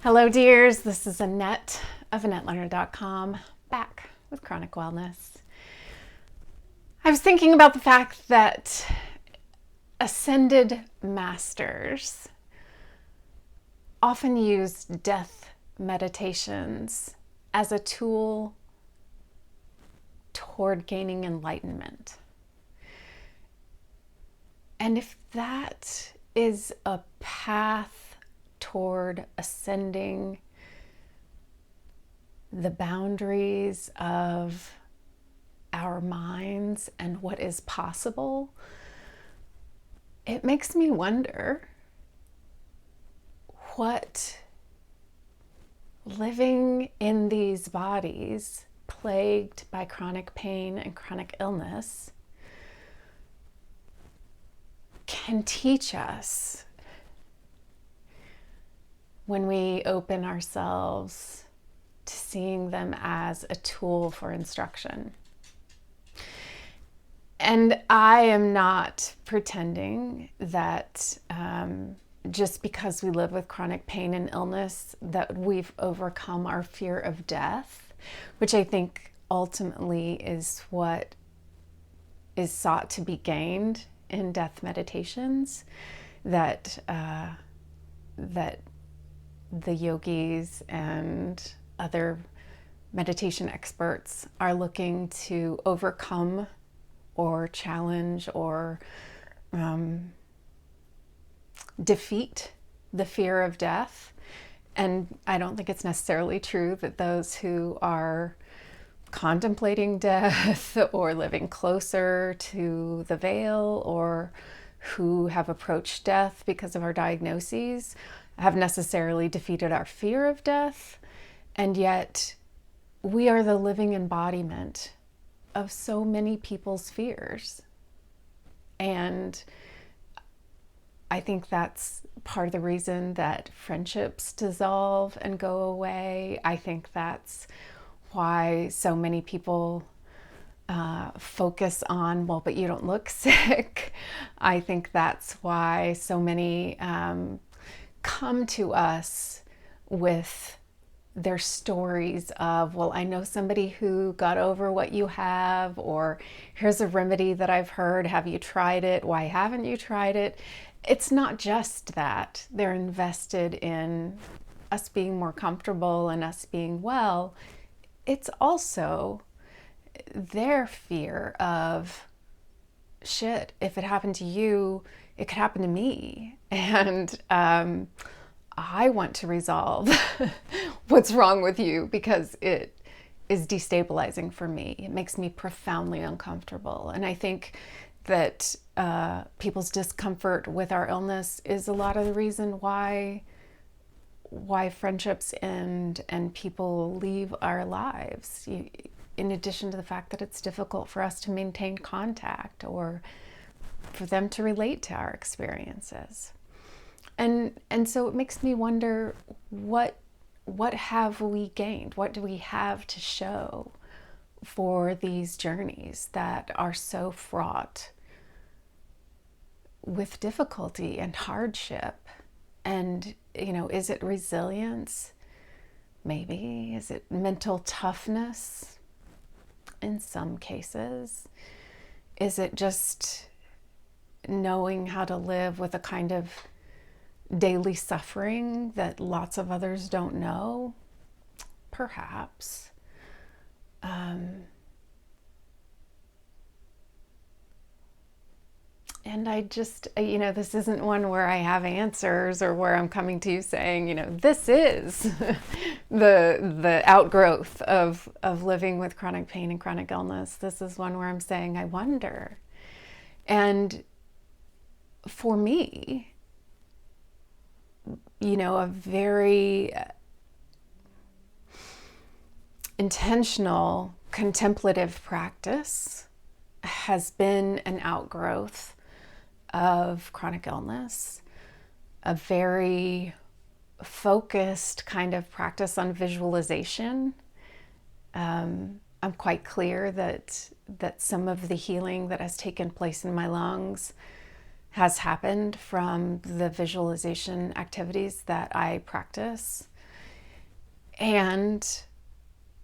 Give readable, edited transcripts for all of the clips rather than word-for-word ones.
Hello, dears. This is Annette of AnnetteLeonard.com, back with Chronic Wellness. I was thinking about the fact that ascended masters often use death meditations as a tool toward gaining enlightenment. And if that is a path toward ascending the boundaries of our minds and what is possible, it makes me wonder what living in these bodies plagued by chronic pain and chronic illness can teach us when we open ourselves to seeing them as a tool for instruction. And I am not pretending that just because we live with chronic pain and illness that we've overcome our fear of death, which I think ultimately is what is sought to be gained in death meditations, that the yogis and other meditation experts are looking to overcome or challenge or defeat the fear of death. And I don't think it's necessarily true that those who are contemplating death or living closer to the veil or who have approached death because of our diagnoses have necessarily defeated our fear of death. And yet we are the living embodiment of so many people's fears. And I think that's part of the reason that friendships dissolve and go away. I think that's why so many people focus on, well, but you don't look sick. I think that's why so many come to us with their stories of, well, I know somebody who got over what you have, or here's a remedy that I've heard. Have you tried it? Why haven't you tried it? It's not just that. They're invested in us being more comfortable and us being well. It's also their fear of, shit, if it happened to you, it could happen to me. And I want to resolve what's wrong with you because it is destabilizing for me. It makes me profoundly uncomfortable. And I think that people's discomfort with our illness is a lot of the reason why friendships end and people leave our lives. In addition to the fact that it's difficult for us to maintain contact or for them to relate to our experiences. And so it makes me wonder, what have we gained? What do we have to show for these journeys that are so fraught with difficulty and hardship? And, is it resilience? Maybe. Is it mental toughness? In some cases. Is it just knowing how to live with a kind of daily suffering that lots of others don't know? Perhaps. And I just, this isn't one where I have answers or where I'm coming to you saying, this is the outgrowth of living with chronic pain and chronic illness. This is one where I'm saying, I wonder. And for me, a very intentional contemplative practice has been an outgrowth of chronic illness, a very focused kind of practice on visualization. I'm quite clear that some of the healing that has taken place in my lungs has happened from the visualization activities that I practice. And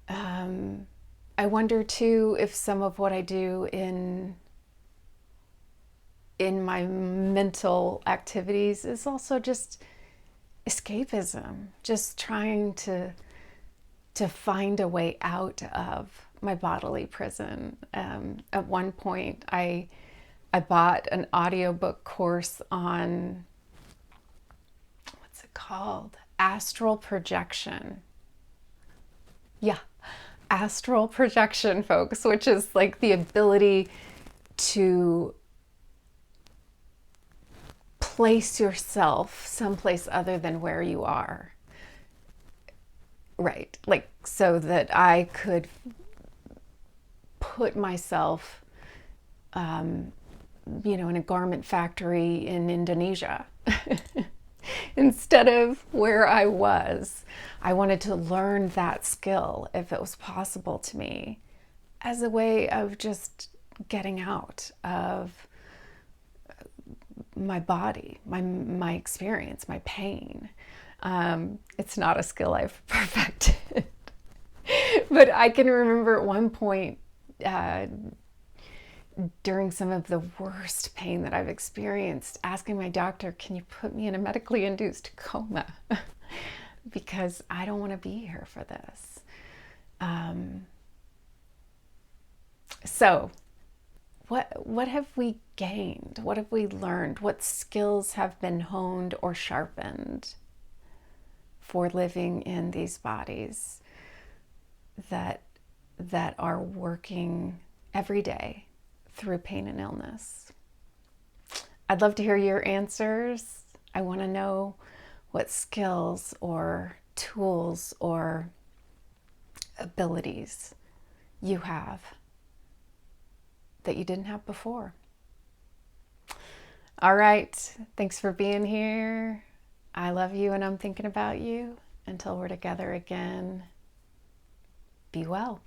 I wonder too if some of what I do in my mental activities is also just escapism, just trying to find a way out of my bodily prison. At one point, I bought an audiobook course on, what's it called? Astral projection. Yeah, astral projection, folks, which is like the ability to place yourself someplace other than where you are. Right, like so that I could put myself, in a garment factory in Indonesia instead of where I was. I wanted to learn that skill, if it was possible to me, as a way of just getting out of my body, my experience, my pain. It's not a skill I've perfected. But I can remember at one point, during some of the worst pain that I've experienced, asking my doctor, can you put me in a medically induced coma? Because I don't want to be here for this. So what have we gained? What have we learned? What skills have been honed or sharpened for living in these bodies that are working every day through pain and illness? I'd love to hear your answers. I want to know what skills or tools or abilities you have that you didn't have before. All right. Thanks for being here. I love you and I'm thinking about you. Until we're together again, be well.